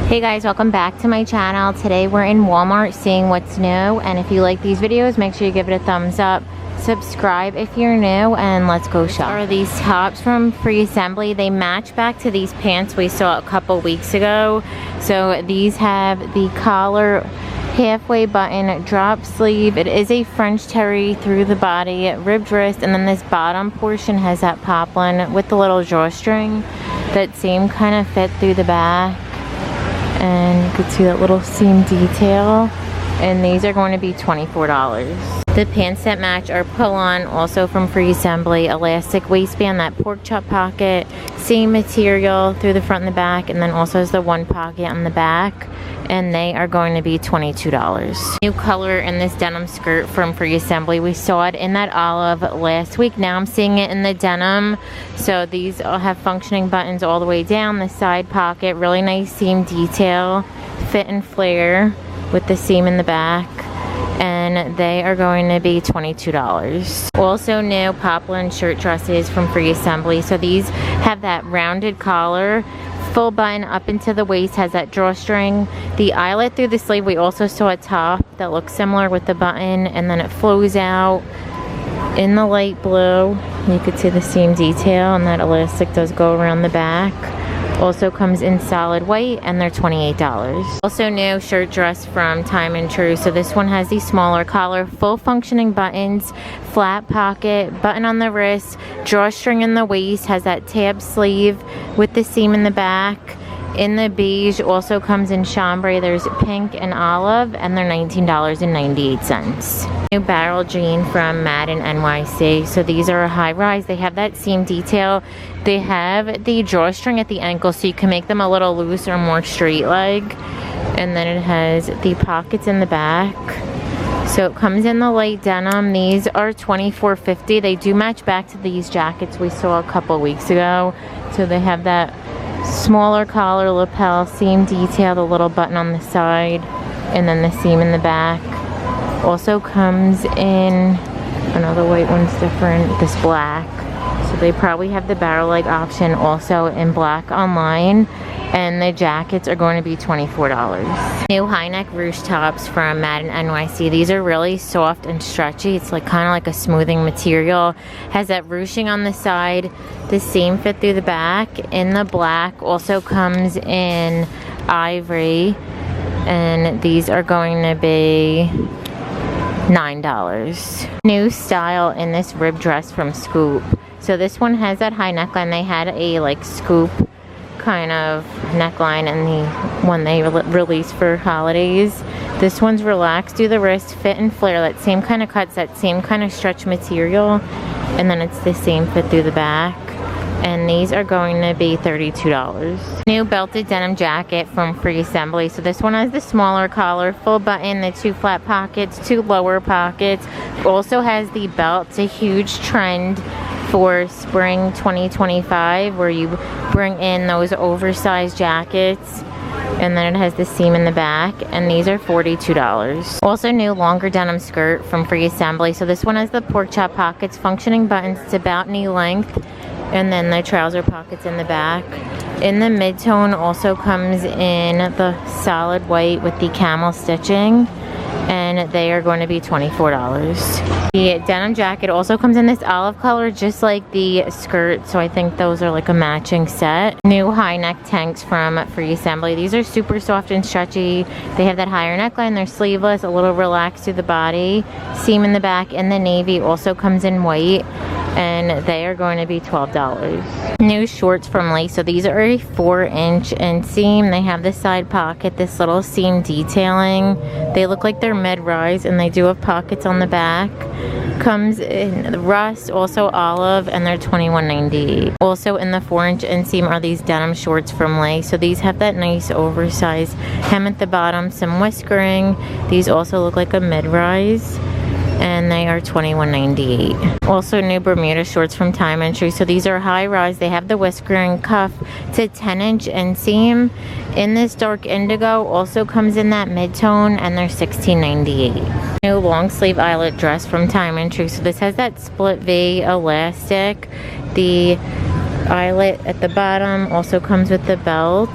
Hey guys, welcome back to my channel. Today we're in Walmart seeing what's new, and if you like these videos, make sure you give it a thumbs up, subscribe if you're new, and let's go shop. Are these tops from Free Assembly? They match back to these pants we saw a couple weeks ago. So these have the collar, halfway button, drop sleeve. It is a French terry through the body, ribbed wrist, and then this bottom portion has that poplin with the little drawstring. That same kind of fit through the back. And you can see that little seam detail, and these are going to be $24. The pants that match are pull-on, also from Free Assembly, elastic waistband, that pork chop pocket, same material through the front and the back, and then also has the one pocket on the back, and they are going to be $22. New color in this denim skirt from Free Assembly. We saw it in that olive last week. Now I'm seeing it in the denim. So these all have functioning buttons all the way down, the side pocket, really nice seam detail, fit and flare with the seam in the back, and they are going to be $22. Also new poplin shirt dresses from Free Assembly. So these have that rounded collar, full button up into the waist, has that drawstring, the eyelet through the sleeve. We also saw a top that looks similar with the button, and then it flows out in the light blue. You could see the seam detail, and that elastic does go around the back. Also comes in solid white, and they're $28. Also new shirt dress from Time and True. So this one has the smaller collar, full functioning buttons, flat pocket, button on the wrist, drawstring in the waist, has that tab sleeve with the seam in the back. In the beige, also comes in chambray. There's pink and olive, and they're $19.98. New barrel jean from Madden NYC. So these are a high rise. They have that seam detail. They have the drawstring at the ankle, so you can make them a little loose or more straight leg. And then it has the pockets in the back. So it comes in the light denim. These are $24.50. They do match back to these jackets we saw a couple weeks ago. So they have that smaller collar, lapel, seam detail, the little button on the side, and then the seam in the back. Also comes in, another white one's different, this black. So they probably have the barrel leg option also in black online, and the jackets are going to be $24. New high neck ruche tops from Madden NYC. These are really soft and stretchy. It's like kind of like a smoothing material. Has that ruching on the side, the same fit through the back in the black. Also comes in ivory, and these are going to be $9. New style in this rib dress from Scoop. So this one has that high neckline. They had a like scoop kind of neckline in the one they released for holidays. This one's relaxed through the wrist, fit and flare, that same kind of cuts, that same kind of stretch material, and then it's the same fit through the back. And these are going to be $32. New belted denim jacket from Free Assembly. So this one has the smaller collar, full button, the two flat pockets, two lower pockets. Also has the belt. It's a huge trend for spring 2025 where you bring in those oversized jackets, and then it has the seam in the back, and these are $42. Also new longer denim skirt from Free Assembly. So this one has the pork chop pockets, functioning buttons. It's about knee length, and then the trouser pockets in the back. In the mid-tone also comes in the solid white with the camel stitching, and they are going to be $24. The denim jacket also comes in this olive color, just like the skirt, so I think those are like a matching set. New high neck tanks from Free Assembly. These are super soft and stretchy. They have that higher neckline, they're sleeveless, a little relaxed through the body, seam in the back, and the navy also comes in white, and they are going to be $12. New shorts from Lace. So these are a 4-inch inseam. They have this side pocket, this little seam detailing. They look like they're mid-rise, and they do have pockets on the back. Comes in rust, also olive, and they're $21.98. Also in the 4-inch inseam are these denim shorts from Lace. So these have that nice oversized hem at the bottom, some whiskering. These also look like a mid-rise, and they are $21.98. Also new Bermuda shorts from Time and True. So these are high rise. They have the whiskering cuff to 10-inch inseam in this dark indigo. Also comes in that mid-tone, and they're $16.98. New long sleeve eyelet dress from Time and True. So this has that split V elastic. The eyelet at the bottom also comes with the belt.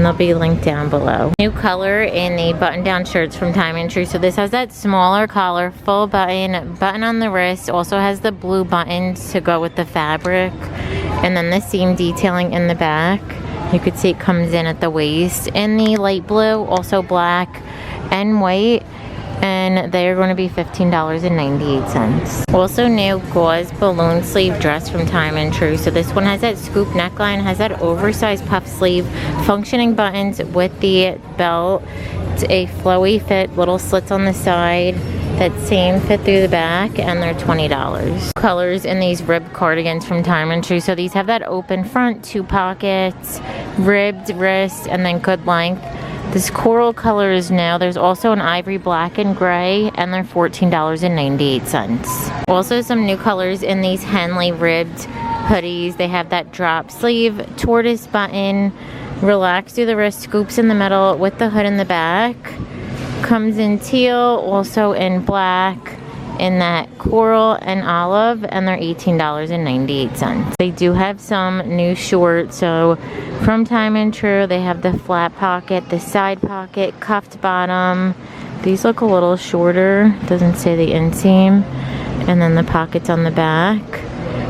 and they'll be linked down below. New color in the button-down shirts from Time and True. So this has that smaller collar, full button on the wrist, also has the blue buttons to go with the fabric, and then the seam detailing in the back. You could see it comes in at the waist in the light blue, also black and white, and they are going to be $15.98. Also new gauze balloon sleeve dress from Time and True. So this one has that scoop neckline, has that oversized puff sleeve, functioning buttons with the belt. It's a flowy fit, little slits on the side, that same fit through the back, and they're $20. Colors in these ribbed cardigans from Time and True. So these have that open front, 2 pockets, ribbed wrist, and then good length. This coral color is new. There's also an ivory black and gray, and they're $14.98. Also some new colors in these Henley ribbed hoodies. They have that drop sleeve, tortoise button, relaxed through the wrist, scoops in the middle with the hood in the back. Comes in teal, also in black, in that coral and olive, and they're $18.98. They do have some new shorts. So from Time and True, they have the flat pocket, the side pocket, cuffed bottom. These look a little shorter, doesn't say the inseam, and then the pockets on the back.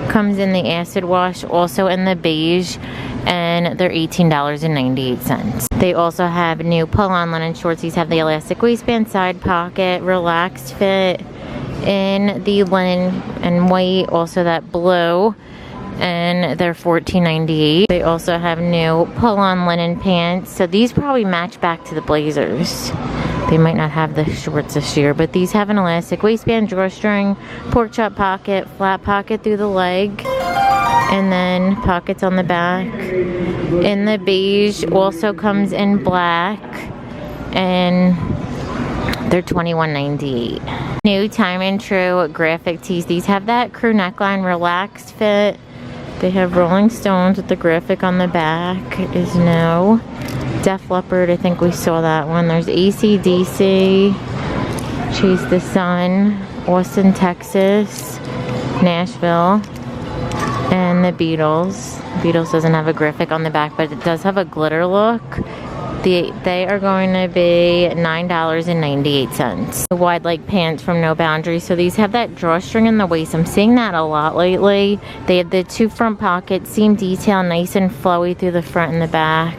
Comes in the acid wash, also in the beige, and they're $18.98. They also have new pull-on linen shorts. These have the elastic waistband, side pocket, relaxed fit in the linen and white, also that blue, and they're $14.98. They also have new pull-on linen pants. So these probably match back to the blazers. They might not have the shorts this year, but these have an elastic waistband, drawstring, pork chop pocket, flat pocket through the leg, and then pockets on the back. In the beige, also comes in black, and they're $21.98. New Time and True graphic tees. These have that crew neckline, relaxed fit. They have Rolling Stones with the graphic on the back is new. Def Leppard, I think we saw that one. There's AC/DC, Chase the Sun, Austin, Texas, Nashville, and the Beatles. Beatles doesn't have a graphic on the back, but it does have a glitter look. They are going to be $9.98. The wide leg pants from No Boundaries. So these have that drawstring in the waist. I'm seeing that a lot lately. They have the 2 front pockets, seam detail, nice and flowy through the front and the back.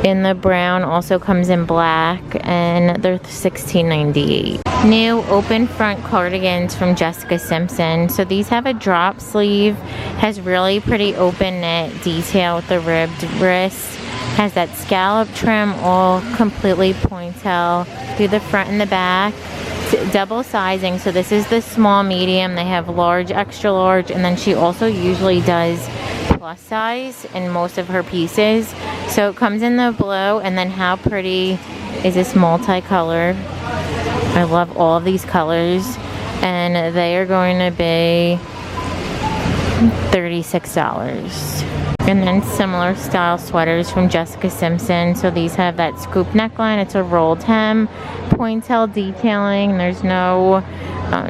In the brown, also comes in black, and they're $16.98. New open front cardigans from Jessica Simpson. So these have a drop sleeve, has really pretty open knit detail with the ribbed wrist. Has that scallop trim, all completely pointel through the front and the back. Double sizing, so this is the small medium. They have large, extra large, and then she also usually does plus size in most of her pieces. So it comes in the blue, and then how pretty is this multicolor? I love all of these colors, and they are going to be $36. And then similar style sweaters from Jessica Simpson. So these have that scoop neckline. It's a rolled hem, pointel detailing. There's no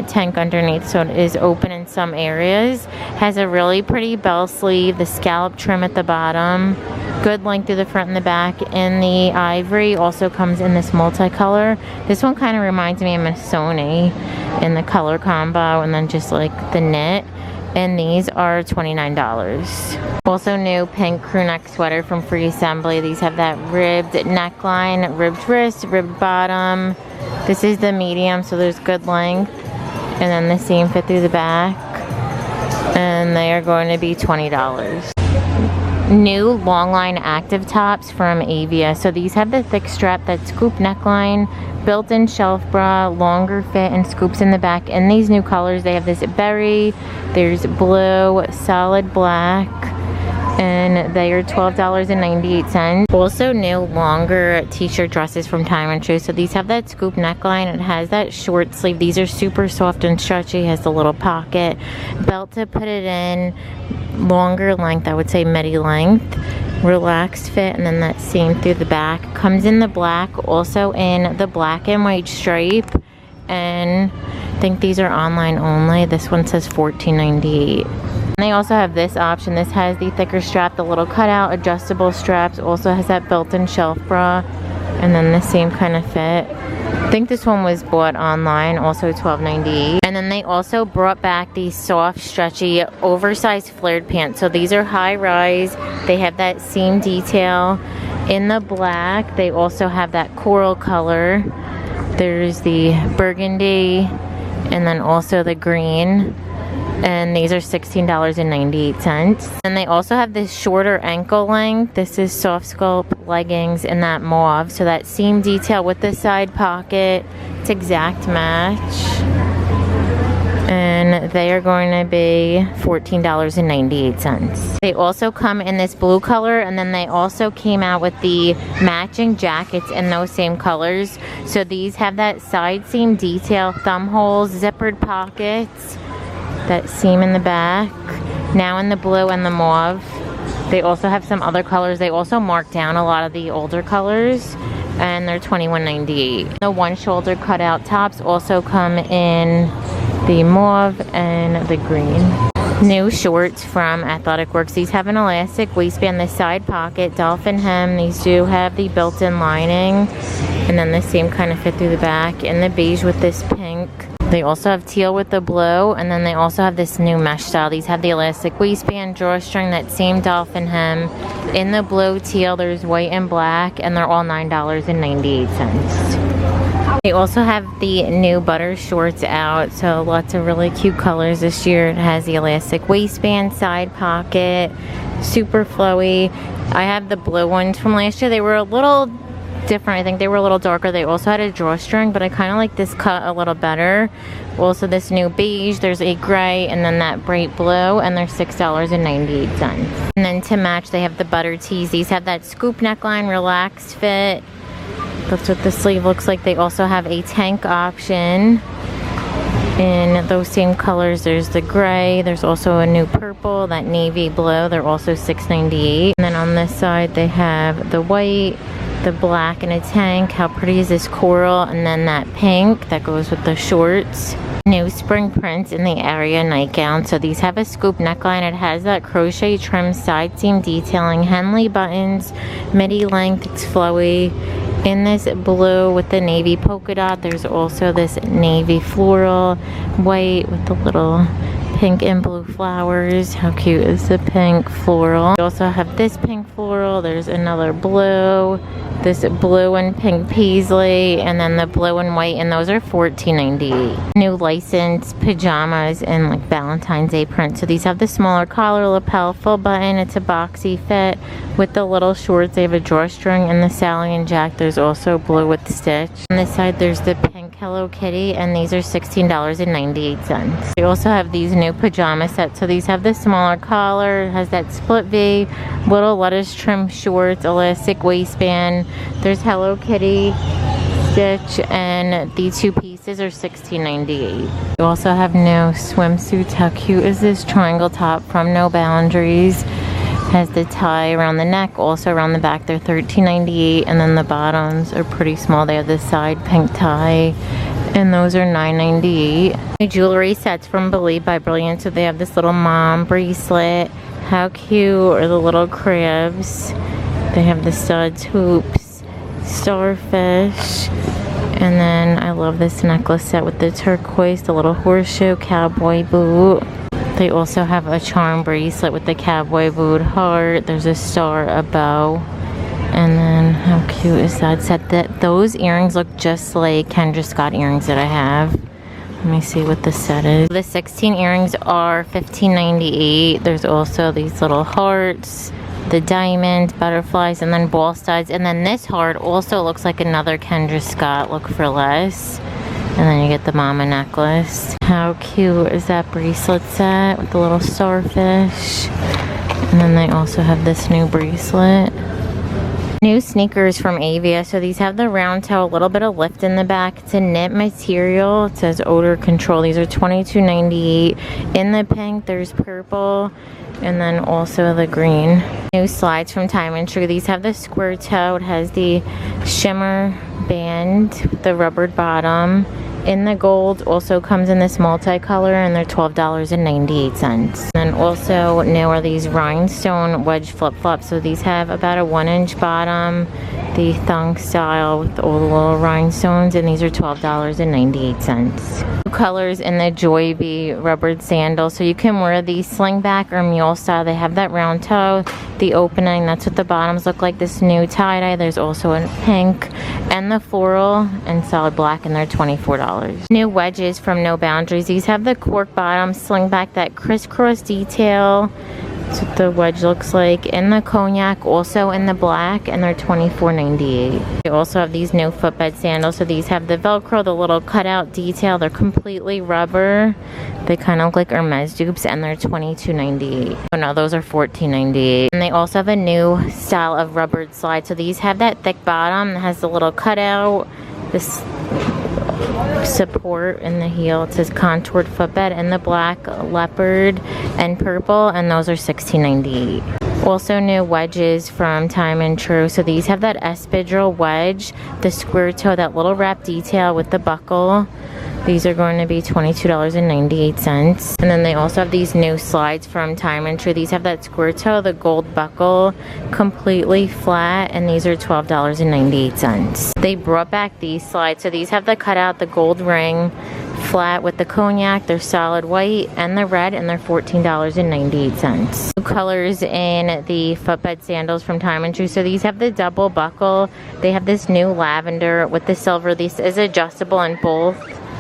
tank underneath, so it is open in some areas. Has a really pretty bell sleeve, the scallop trim at the bottom. Good length through the front and the back. In the ivory, also comes in this multicolor. This one kind of reminds me of Missoni in the color combo, and then just like the knit. And these are $29. Also new pink crew neck sweater from Free Assembly. These have that ribbed neckline, ribbed wrist, ribbed bottom. This is the medium, so there's good length. And then the seam fit through the back. And they are going to be $20. New long line active tops from Avia. So these have the thick strap, that scoop neckline, built-in shelf bra, longer fit, and scoops in the back. In these new colors, they have this berry, there's blue, solid black, and they are $12.98. Also new longer t-shirt dresses from Time and True. So these have that scoop neckline. It has that short sleeve. These are super soft and stretchy. Has the little pocket belt to put it in. Longer length, I would say midi length. Relaxed fit, and then that seam through the back. Comes in the black, also in the black and white stripe. And I think these are online only. This one says $14.98. They also have this option. This has the thicker strap, the little cutout, adjustable straps. Also has that built-in shelf bra. And then the same kind of fit. I think this one was bought online, also $12.98. And then they also brought back these soft, stretchy, oversized flared pants. So these are high-rise. They have that seam detail in the black. They also have that coral color. There's the burgundy and then also the green. And these are $16.98. And they also have this shorter ankle length. This is soft sculpt leggings in that mauve. So that seam detail with the side pocket. It's exact match. And they are going to be $14.98. They also come in this blue color, and then they also came out with the matching jackets in those same colors. So these have that side seam detail, thumb holes, zippered pockets. That seam in the back, now in the blue and the mauve. They also have some other colors. They also marked down a lot of the older colors, and they're $21.98. The one shoulder cutout tops also come in the mauve and the green. New shorts from Athletic Works. These have an elastic waistband, the side pocket, dolphin hem. These do have the built-in lining, and then the same kind of fit through the back, and the beige with this pink. They also have teal with the blue, and then they also have this new mesh style. These have the elastic waistband, drawstring, that same dolphin hem. In the blue, teal, there's white and black, and they're all $9.98. They also have the new butter shorts out, so lots of really cute colors this year. It has the elastic waistband, side pocket, super flowy. I have the blue ones from last year. They were a little different. I think they were a little darker. They also had a drawstring, but I kind of like this cut a little better. Also this new beige, there's a gray, and then that bright blue, and they're $6.98. And then to match, they have the butter tees. These have that scoop neckline, relaxed fit. That's what the sleeve looks like. They also have a tank option in those same colors. There's the gray, there's also a new purple, that navy blue. They're also $6.98. And then on this side they have the white, the black, and a tank. How pretty is this coral? And then that pink that goes with the shorts. New spring prints in the area nightgown. So these have a scoop neckline. It has that crochet trim side seam detailing, Henley buttons, midi length. It's flowy. In this blue with the navy polka dot, there's also this navy floral, white with the little pink and blue flowers. How cute is the pink floral? We also have this pink floral. There's another blue, this blue and pink paisley, and then the blue and white, and those are $14.98. New licensed pajamas in like Valentine's Day print. So these have the smaller collar, lapel, full button. It's a boxy fit with the little shorts. They have a drawstring and the Sally and Jack. There's also blue with stitch. On this side there's the pink Hello Kitty, and these are $16.98. They also have these new pajama sets. So these have the smaller collar, it has that split V, little lettuce trim shorts, elastic waistband. There's Hello Kitty stitch, and the two pieces are $16.98. You also have new swimsuits. How cute is this triangle top from No Boundaries? Has the tie around the neck, also around the back. They're $13.98, and then the bottoms are pretty small. They have the side pink tie, and those are $9.98. New jewelry sets from Ballet by Brilliant. So they have this little mom bracelet. How cute are the little crabs? They have the studs, hoops, starfish, and then I love this necklace set with the turquoise, the little horseshoe, cowboy boot. They also have a charm bracelet with the cowboy boot, heart. There's a star, a bow. And then how cute is that set? Those earrings look just like Kendra Scott earrings that I have. Let me see what the set is. The 16 earrings are $15.98. There's also these little hearts, the diamonds, butterflies, and then ball studs. And then this heart also looks like another Kendra Scott, look for less. And then you get the mama necklace. How cute is that bracelet set with the little starfish? And then they also have this new bracelet. New sneakers from Avia. So these have the round toe, a little bit of lift in the back. It's a knit material. It says odor control. These are $22.98. In the pink, there's purple, and then also the green. New slides from Time & Tree. These have the square toe. It has the shimmer band with the rubbered bottom. in the gold. Also comes in this multicolor and they're $12.98. And also new are these rhinestone wedge flip-flops. So these have about a 1-inch bottom, the thong style with all the little rhinestones, and these are $12.98. Colors in the Joy Bee rubbered sandal. So you can wear the slingback or mule style. They have that round toe, the opening, that's what the bottoms look like. This new tie-dye, there's also a pink and the floral and solid black, and they're $24. New wedges from No Boundaries. These have the cork bottom, slingback, that crisscross detail. That's what the wedge looks like. In the cognac, also in the black, and they're $24.98. They also have these new footbed sandals. So these have the Velcro, the little cutout detail. They're completely rubber. They kind of look like Hermes dupes, and they're $22.98. Oh no, those are $14.98. And they also have a new style of rubbered slide. So these have that thick bottom that has the little cutout, this support in the heel. It says contoured footbed in the black, leopard, and purple, and those are $16.98. Also new wedges from Time and True. So these have that espadrille wedge, the square toe, that little wrap detail with the buckle. These are going to be $22.98. And then they also have these new slides from Time and True. These have that square toe, the gold buckle, completely flat, and these are $12.98. They brought back these slides. So these have the cutout, the gold ring, flat with the cognac. They're solid white and the red, and they're $14.98. New colors in the footbed sandals from Time and True. So these have the double buckle. They have this new lavender with the silver. This is adjustable in both.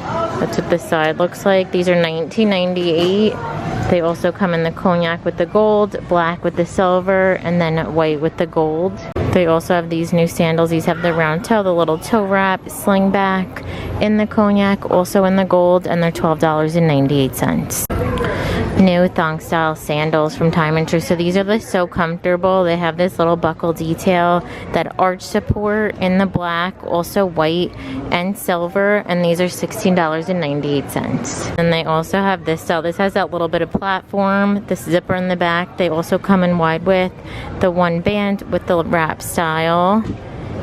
That's what the side looks like. These are $19.98. They also come in the cognac with the gold, black with the silver, and then white with the gold. They also have these new sandals. These have the round toe, the little toe wrap, slingback in the cognac, also in the gold, and they're $12.98. New thong style sandals from Time and True. So these are so comfortable. They have this little buckle detail, that arch support in the black, also white and silver, and these are $16.98. And they also have this style. This has that little bit of platform, this zipper in the back. They also come in wide width, the one band with the wrap style,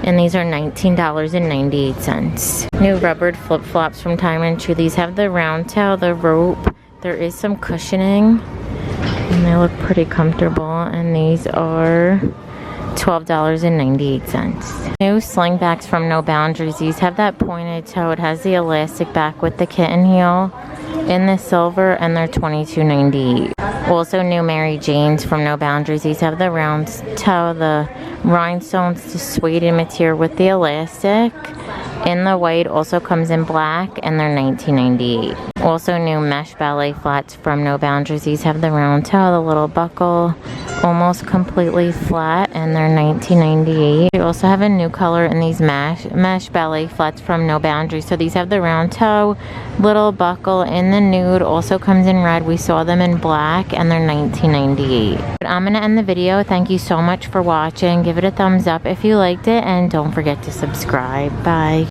and these are $19.98. New rubbered flip-flops from Time and True. These have the round toe, the rope. There is some cushioning, and they look pretty comfortable, and these are $12.98. New slingbacks from No Boundaries. These have that pointed toe. It has the elastic back with the kitten heel in the silver, and they're $22.98. Also new Mary Janes from No Boundaries. These have the round toe, the rhinestones, the suede material with the elastic in the white. Also comes in black, and they're $19.98. Also new mesh ballet flats from No Boundaries. These have the round toe, the little buckle, almost completely flat, and they're $19.98. We also have a new color in these mesh ballet flats from No Boundaries. So these have the round toe, little buckle in the nude, also comes in red. We saw them in black, and they're $19.98. But I'm gonna end the video. Thank you so much for watching. Give it a thumbs up if you liked it, and don't forget to subscribe. Bye.